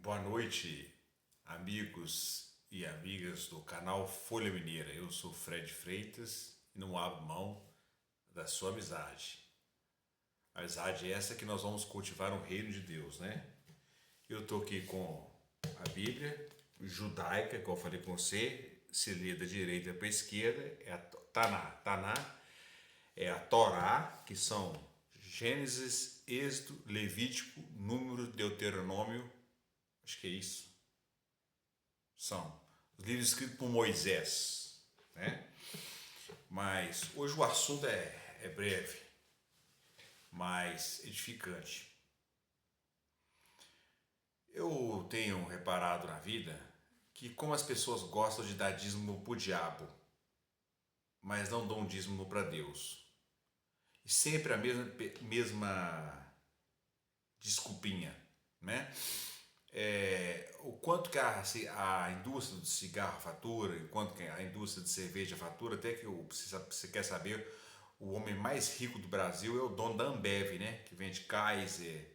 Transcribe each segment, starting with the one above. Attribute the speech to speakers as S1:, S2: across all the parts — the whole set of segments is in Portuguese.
S1: Boa noite, amigos e amigas do canal Folha Mineira. Eu sou Fred Freitas e não abro mão da sua amizade. A amizade é essa que nós vamos cultivar no reino de Deus, né? Eu estou aqui com a Bíblia judaica, que eu falei com você, se lê da direita para a esquerda, é a Taná é a Torá, que são Gênesis, Êxodo, Levítico, Número, Deuteronômio, acho que é isso. São os livros escritos por Moisés, né? Mas hoje o assunto é breve, mas edificante. Eu tenho reparado na vida que como as pessoas gostam de dar dízimo pro diabo, mas não dão dízimo para Deus. E sempre a mesma desculpinha, né? O quanto que a indústria do cigarro fatura, o quanto que a indústria de cerveja fatura, até que você quer saber, o homem mais rico do Brasil é o dono da Ambev, né? Que vende Kaiser,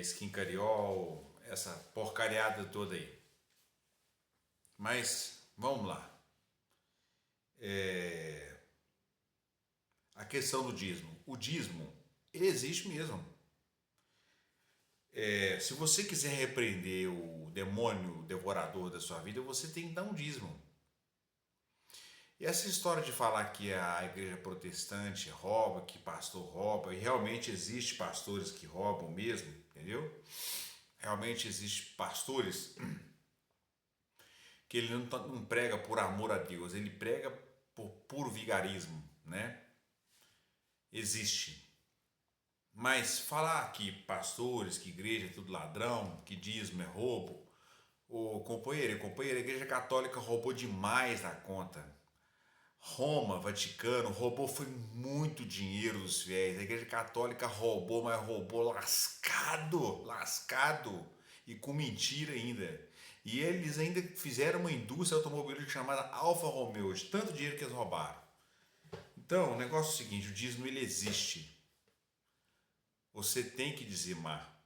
S1: Skin Cariol, essa porcariada toda aí. Mas vamos lá. A questão do dízimo. O dízimo, ele existe mesmo. Se você quiser repreender o demônio devorador da sua vida, você tem que dar um dízimo. E essa história de falar que a igreja protestante rouba, que pastor rouba, e realmente existe pastores que roubam mesmo, entendeu? Realmente existe pastores que ele não prega por amor a Deus, ele prega por puro vigarismo, né? Existe. Mas falar que pastores, que igreja é tudo ladrão, que dízimo é roubo, ô companheiro, a igreja católica roubou demais da conta. Roma, Vaticano, roubou foi muito dinheiro dos fiéis. A igreja católica roubou, mas roubou lascado, lascado. E com mentira ainda. E eles ainda fizeram uma indústria automobilística chamada Alfa Romeo, de tanto dinheiro que eles roubaram. Então, o negócio é o seguinte, o dízimo ele existe. Você tem que dizimar.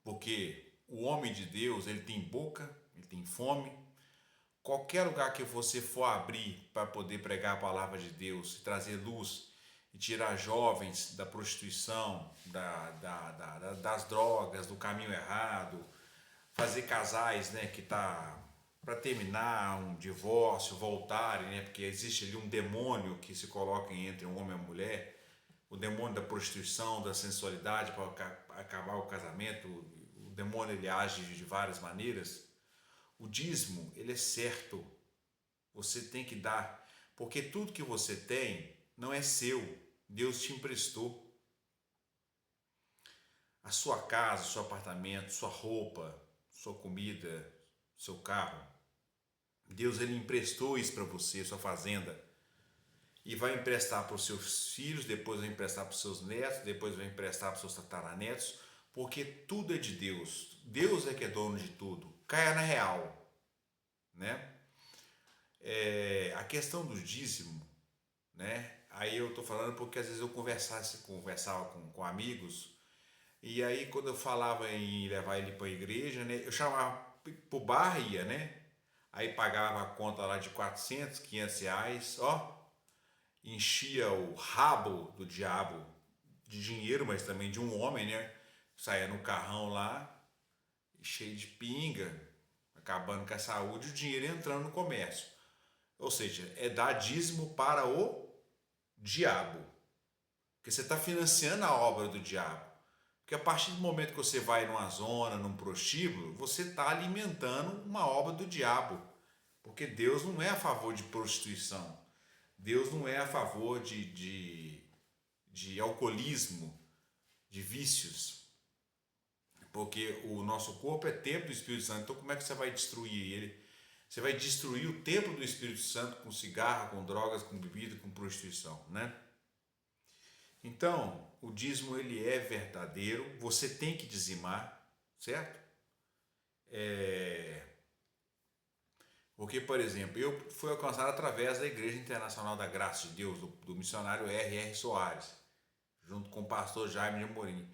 S1: Porque o homem de Deus, ele tem boca, ele tem fome. Qualquer lugar que você for abrir para poder pregar a palavra de Deus, trazer luz e tirar jovens da prostituição, das drogas, do caminho errado, fazer casais, né, que tá para terminar um divórcio, voltarem, né, porque existe ali um demônio que se coloca entre um homem e uma mulher, o demônio da prostituição, da sensualidade para acabar o casamento, o demônio ele age de várias maneiras. O dízimo, ele é certo. Você tem que dar. Porque tudo que você tem não é seu. Deus te emprestou. A sua casa, seu apartamento, sua roupa, sua comida, seu carro. Deus ele emprestou isso para você, sua fazenda. E vai emprestar para os seus filhos, depois vai emprestar para os seus netos, depois vai emprestar para os seus tataranetos. Porque tudo é de Deus. Deus é que é dono de tudo. Caia na real, né? A questão do dízimo, né? Aí eu tô falando porque às vezes eu conversava com amigos, e aí quando eu falava em levar ele para a igreja, né? Eu chamava pro bar, ia, né? Aí pagava a conta lá de 400, 500 reais, ó, enchia o rabo do diabo de dinheiro, mas também de um homem, né? Saía no carrão lá, cheio de pinga, acabando com a saúde, e o dinheiro entrando no comércio. Ou seja, é dar dízimo para o diabo. Porque você está financiando a obra do diabo. Porque a partir do momento que você vai numa zona, num prostíbulo, você está alimentando uma obra do diabo. Porque Deus não é a favor de prostituição. Deus não é a favor de alcoolismo, de vícios. Porque o nosso corpo é templo do Espírito Santo. Então como é que você vai destruir ele? Você vai destruir o templo do Espírito Santo com cigarro, com drogas, com bebida, com prostituição, né? Então, o dízimo ele é verdadeiro, você tem que dizimar, certo? Porque, por exemplo, eu fui alcançado através da Igreja Internacional da Graça de Deus, do missionário R.R. Soares, junto com o pastor Jaime de Amorim,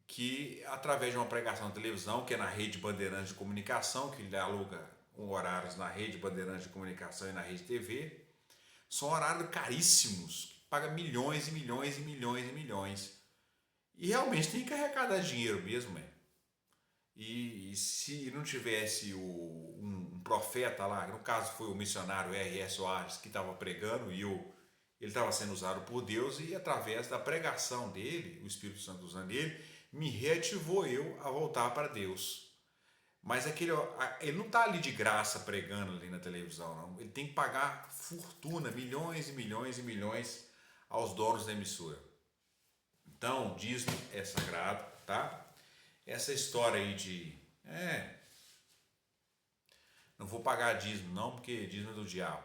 S1: que através de uma pregação na televisão, que é na Rede Bandeirantes de Comunicação, que ele aluga horários na Rede Bandeirantes de Comunicação e na Rede TV, são horários caríssimos, que paga milhões e milhões e milhões e milhões. E realmente tem que arrecadar dinheiro mesmo, E se não tivesse um profeta lá, no caso foi o missionário R.S. Soares que estava pregando ele estava sendo usado por Deus e através da pregação dele, o Espírito Santo usando ele, me reativou eu a voltar para Deus. Mas ele não está ali de graça pregando ali na televisão, não. Ele tem que pagar fortuna, milhões e milhões e milhões aos donos da emissora. Então, o dízimo é sagrado, tá? Essa história aí não vou pagar dízimo não, porque dízimo é do diabo.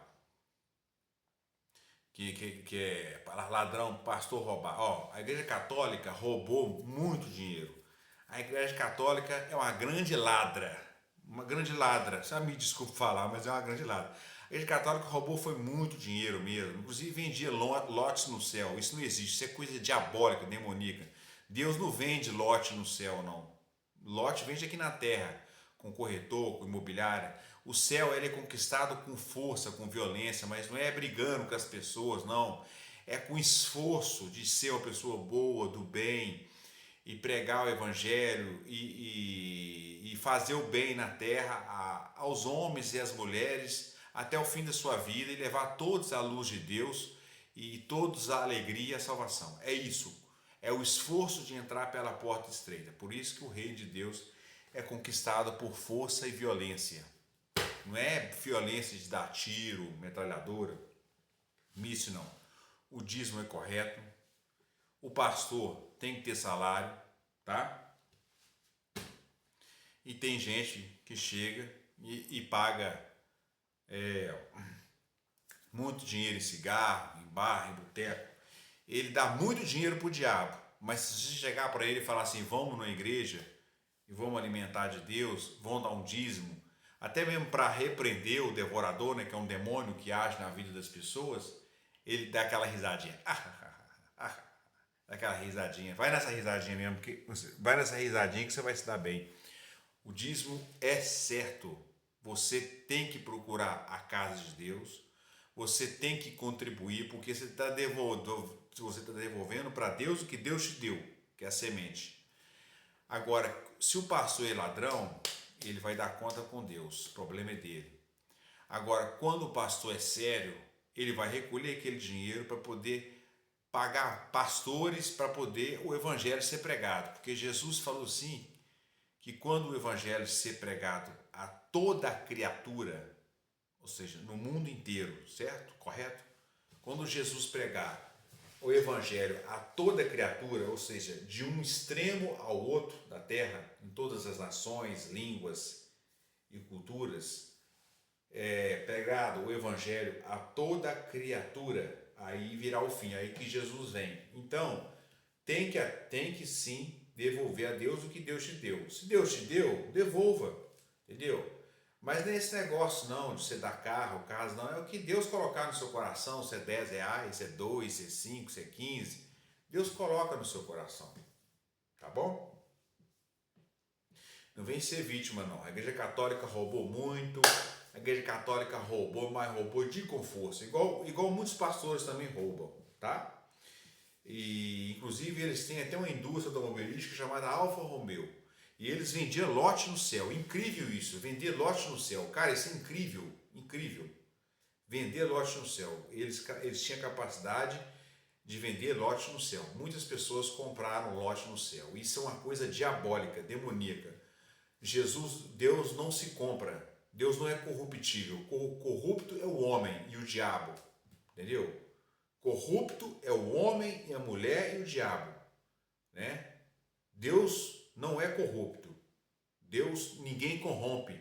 S1: Que é ladrão, pastor roubar. Ó, a Igreja Católica roubou muito dinheiro. A Igreja Católica é uma grande ladra. Uma grande ladra. Só me desculpe falar, mas é uma grande ladra. A Igreja Católica roubou foi muito dinheiro mesmo. Inclusive vendia lotes no céu. Isso não existe. Isso é coisa diabólica, demoníaca. Deus não vende lote no céu, não. Lote vende aqui na terra, com corretor, com imobiliária. O céu ele é conquistado com força, com violência, mas não é brigando com as pessoas, não. É com esforço de ser uma pessoa boa, do bem, e pregar o evangelho e fazer o bem na terra aos homens e às mulheres até o fim da sua vida e levar todos à luz de Deus e todos à alegria e à salvação. É isso. É o esforço de entrar pela porta estreita. Por isso que o reino de Deus é conquistado por força e violência. Não é violência de dar tiro, metralhadora, míssil, não. O dízimo é correto. O pastor tem que ter salário, tá? E tem gente que chega e paga muito dinheiro em cigarro, em bar, em boteco. Ele dá muito dinheiro pro diabo, mas se você chegar para ele e falar assim, vamos na igreja e vamos alimentar de Deus, vamos dar um dízimo, até mesmo para repreender o devorador, né, que é um demônio que age na vida das pessoas, ele dá aquela risadinha. Aquela risadinha. Vai nessa risadinha mesmo, vai nessa risadinha que você vai se dar bem. O dízimo é certo. Você tem que procurar a casa de Deus. Você tem que contribuir, porque você está devolvendo para Deus o que Deus te deu, que é a semente. Agora, se o pastor é ladrão, ele vai dar conta com Deus. O problema é dele. Agora, quando o pastor é sério, ele vai recolher aquele dinheiro para poder pagar pastores para poder o evangelho ser pregado. Porque Jesus falou assim, que quando o evangelho ser pregado a toda criatura, ou seja, no mundo inteiro, certo? Correto? Quando Jesus pregar o evangelho a toda criatura, ou seja, de um extremo ao outro da terra, em todas as nações, línguas e culturas, pregado o evangelho a toda criatura, aí virá o fim, aí que Jesus vem. Então, tem que sim devolver a Deus o que Deus te deu. Se Deus te deu, devolva, entendeu? Mas não é esse negócio não, de você dar carro, casa, não. É o que Deus colocar no seu coração, se é R$10, se é 2, se é 5, se é 15. Deus coloca no seu coração, tá bom? Não vem ser vítima não. A Igreja Católica roubou muito, a Igreja Católica roubou, mas roubou de com força. Igual muitos pastores também roubam, tá? E inclusive eles têm até uma indústria automobilística chamada Alfa Romeo. E eles vendiam lote no céu. Incrível isso, vender lote no céu. Cara, isso é incrível, incrível. Vender lote no céu. Eles tinham capacidade de vender lote no céu. Muitas pessoas compraram lote no céu. Isso é uma coisa diabólica, demoníaca. Deus não se compra. Deus não é corruptível. O corrupto é o homem e o diabo. Entendeu? Corrupto é o homem e a mulher e o diabo. Né? Deus não é corrupto. Deus, ninguém corrompe.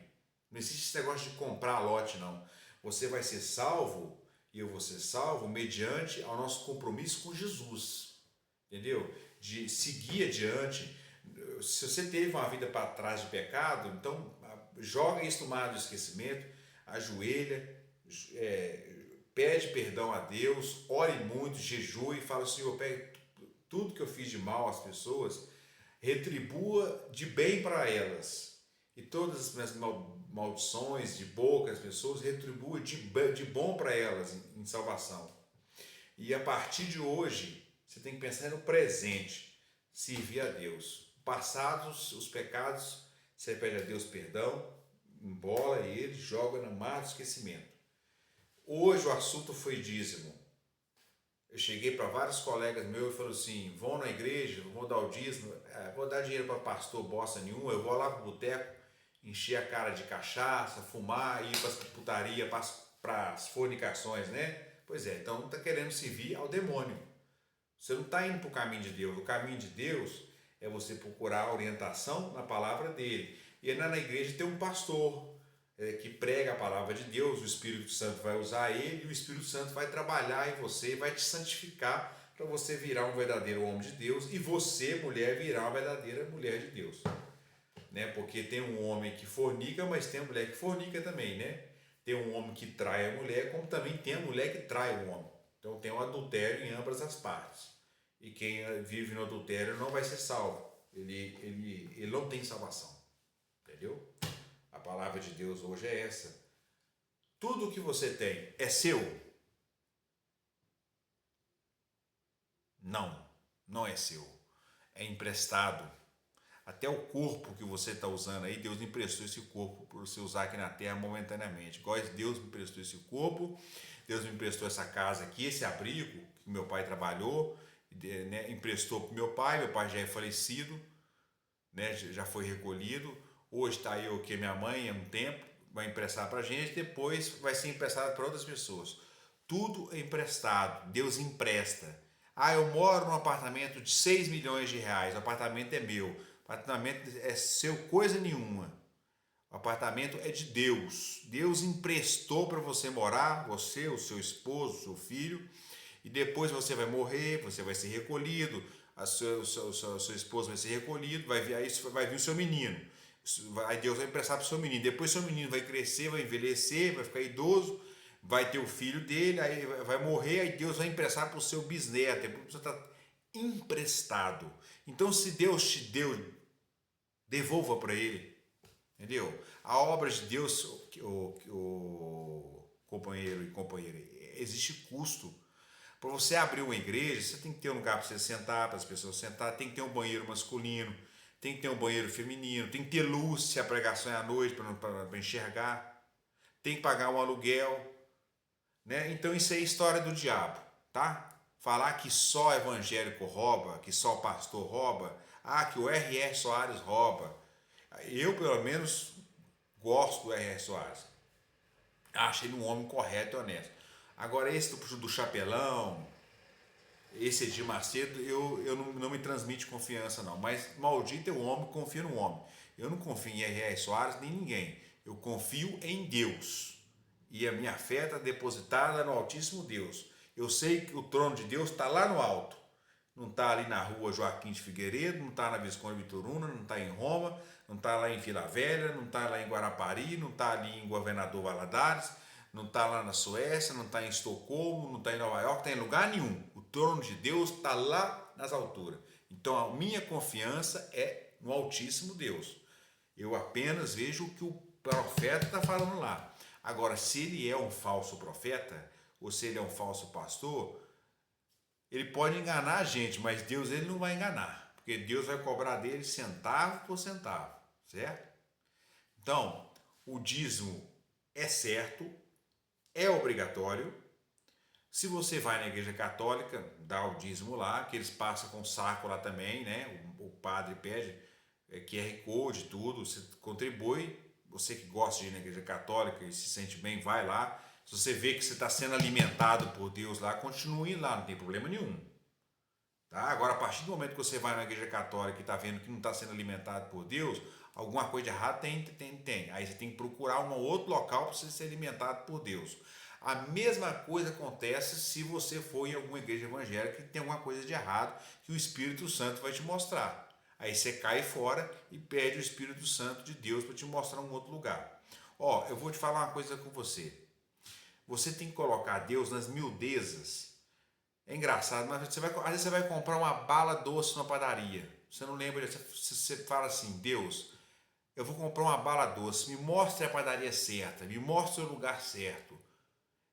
S1: Não existe esse negócio de comprar lote, não. Você vai ser salvo, e eu vou ser salvo, mediante ao nosso compromisso com Jesus. Entendeu? De seguir adiante. Se você teve uma vida para trás de pecado, então joga isso no mar do esquecimento, ajoelha, pede perdão a Deus, ore muito, jejue e fala, Senhor, pegue tudo que eu fiz de mal às pessoas, retribua de bem para elas. E todas as minhas maldições de boca das pessoas, retribua de bom para elas em salvação. E a partir de hoje, você tem que pensar no presente, servir a Deus. Passados os pecados, você pede a Deus perdão, embola ele, joga no mar do esquecimento. Hoje o assunto foi dízimo. Eu cheguei para vários colegas meus e falei assim, vão na igreja, vão dar o dízimo, vou dar dinheiro para pastor bosta nenhuma, eu vou lá pro boteco, encher a cara de cachaça, fumar, ir para as putaria, para as fornicações, né? Pois é, então está querendo servir ao demônio. Você não está indo para o caminho de Deus. O caminho de Deus é você procurar orientação na palavra dele. E na igreja tem um pastor que prega a palavra de Deus, o Espírito Santo vai usar ele e o Espírito Santo vai trabalhar em você, vai te santificar para você virar um verdadeiro homem de Deus e você, mulher, virar uma verdadeira mulher de Deus. Né? Porque tem um homem que fornica, mas tem a mulher que fornica também, né? Tem um homem que trai a mulher, como também tem a mulher que trai o homem. Então tem um adultério em ambas as partes. E quem vive no adultério não vai ser salvo. Ele não tem salvação. Entendeu? A palavra de Deus hoje é essa. Tudo que você tem é seu? Não, não é seu. É emprestado. Até o corpo que você está usando aí, Deus emprestou esse corpo para você usar aqui na terra momentaneamente. Igual Deus me emprestou esse corpo, Deus me emprestou essa casa aqui, esse abrigo que meu pai trabalhou, né, emprestou para meu pai já é falecido, né, já foi recolhido. Hoje está eu aqui, minha mãe, há um tempo, vai emprestar para a gente, depois vai ser emprestado para outras pessoas. Tudo é emprestado, Deus empresta. Ah, eu moro num apartamento de 6 milhões de reais, o apartamento é meu. O apartamento é seu coisa nenhuma. O apartamento é de Deus. Deus emprestou para você morar, você, o seu esposo, o seu filho, e depois você vai morrer, você vai ser recolhido, a sua esposa vai ser recolhido, aí vai vir o seu menino. Aí Deus vai emprestar para o seu menino. Depois seu menino vai crescer, vai envelhecer, vai ficar idoso, vai ter o filho dele, aí vai morrer, aí Deus vai emprestar para o seu bisneto. Você está emprestado. Então, se Deus te deu, devolva para ele, entendeu? A obra de Deus, o companheiro e companheira, existe custo. Para você abrir uma igreja, você tem que ter um lugar para você sentar, para as pessoas sentar, tem que ter um banheiro masculino, tem que ter um banheiro feminino, tem que ter luz se a pregação é à noite para enxergar, tem que pagar um aluguel, né? Então isso é história do diabo, tá? Falar que só evangélico rouba, que só pastor rouba, que o R.R. Soares rouba. Eu, pelo menos, gosto do R.R. Soares. Acho ele um homem correto e honesto. Agora, esse do chapelão, esse Edir Macedo, eu não me transmite confiança, não. Mas maldito é o homem que confia no homem. Eu não confio em R.R. Soares nem ninguém. Eu confio em Deus. E a minha fé está depositada no Altíssimo Deus. Eu sei que o trono de Deus está lá no alto. Não está ali na rua Joaquim de Figueiredo, não está na Visconde Vitoruna, não está em Roma, não está lá em Vila Velha, não está lá em Guarapari, não está ali em Governador Valadares, não está lá na Suécia, não está em Estocolmo, não está em Nova York, está em lugar nenhum. O trono de Deus está lá nas alturas. Então a minha confiança é no Altíssimo Deus. Eu apenas vejo o que o profeta está falando lá. Agora, se ele é um falso profeta, ou se ele é um falso pastor, ele pode enganar a gente, mas Deus ele não vai enganar, porque Deus vai cobrar dele centavo por centavo, certo? Então, o dízimo é certo, é obrigatório. Se você vai na igreja católica, dá o dízimo lá, que eles passam com o saco lá também, né? O padre pede QR Code, tudo, você contribui. Você que gosta de ir na igreja católica e se sente bem, vai lá. Se você vê que você está sendo alimentado por Deus lá, continue lá, não tem problema nenhum. Tá? Agora, a partir do momento que você vai na igreja católica e está vendo que não está sendo alimentado por Deus, alguma coisa de errado tem. Aí você tem que procurar um outro local para você ser alimentado por Deus. A mesma coisa acontece se você for em alguma igreja evangélica que tem alguma coisa de errado que o Espírito Santo vai te mostrar. Aí você cai fora e pede o Espírito Santo de Deus para te mostrar um outro lugar. Eu vou te falar uma coisa com você. Você tem que colocar Deus nas miudezas. É engraçado, mas às vezes você vai comprar uma bala doce na padaria. Você não lembra, você fala assim, Deus, eu vou comprar uma bala doce, me mostre a padaria certa, me mostre o lugar certo.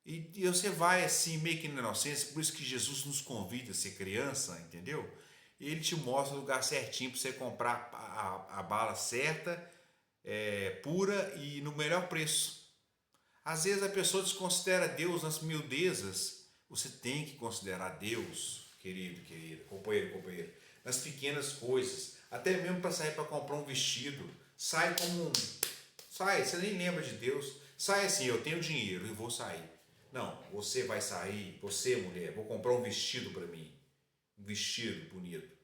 S1: E você vai assim, meio que na inocência, por isso que Jesus nos convida a ser criança, entendeu? E ele te mostra o lugar certinho para você comprar a bala certa, pura e no melhor preço. Às vezes a pessoa desconsidera Deus nas miudezas. Você tem que considerar Deus, querido, querida, companheiro, companheiro, nas pequenas coisas. Até mesmo para sair para comprar um vestido. Sai como um. Sai, você nem lembra de Deus. Sai assim, eu tenho dinheiro e vou sair. Não, você vai sair, você mulher, vou comprar um vestido para mim. Um vestido bonito.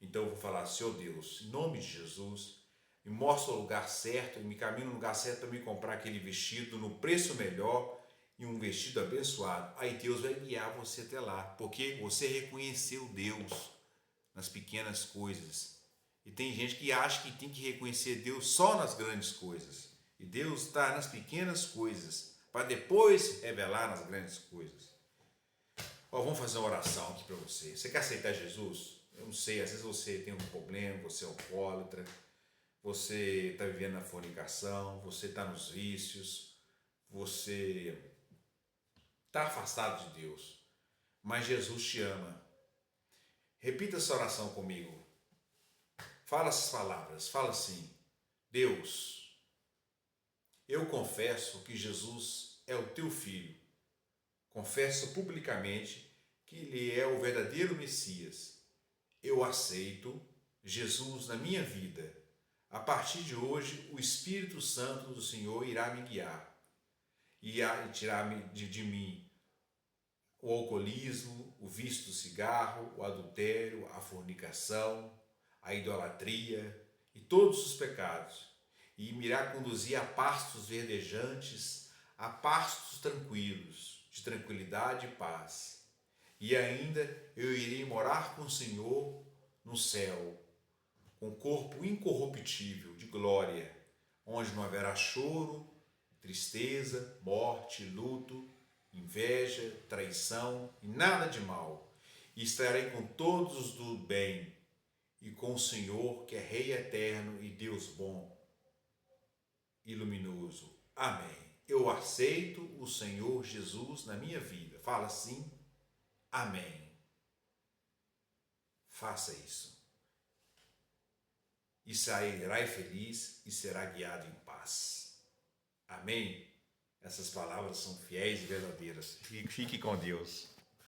S1: Então eu vou falar, Senhor Deus, em nome de Jesus, me mostra o lugar certo, me caminha no lugar certo para me comprar aquele vestido no preço melhor e um vestido abençoado. Aí Deus vai guiar você até lá, porque você reconheceu Deus nas pequenas coisas. E tem gente que acha que tem que reconhecer Deus só nas grandes coisas. E Deus está nas pequenas coisas, para depois revelar nas grandes coisas. Ó, vamos fazer uma oração aqui para você. Você quer aceitar Jesus? Eu não sei, às vezes você tem um problema, você é alcoólatra, você está vivendo na fornicação, você está nos vícios, você está afastado de Deus, mas Jesus te ama. Repita essa oração comigo. Fala essas palavras, fala assim: Deus, eu confesso que Jesus é o teu filho. Confesso publicamente que ele é o verdadeiro Messias. Eu aceito Jesus na minha vida. A partir de hoje, o Espírito Santo do Senhor irá me guiar e tirar de mim o alcoolismo, o vício do cigarro, o adultério, a fornicação, a idolatria e todos os pecados, e me irá conduzir a pastos verdejantes, a pastos tranquilos, de tranquilidade e paz. E ainda eu irei morar com o Senhor no céu, com corpo incorruptível de glória, onde não haverá choro, tristeza, morte, luto, inveja, traição e nada de mal. E estarei com todos do bem e com o Senhor, que é Rei eterno e Deus bom e luminoso. Amém. Eu aceito o Senhor Jesus na minha vida. Fala assim: amém. Faça isso. E sairá feliz e será guiado em paz. Amém? Essas palavras são fiéis e verdadeiras. Fique com Deus.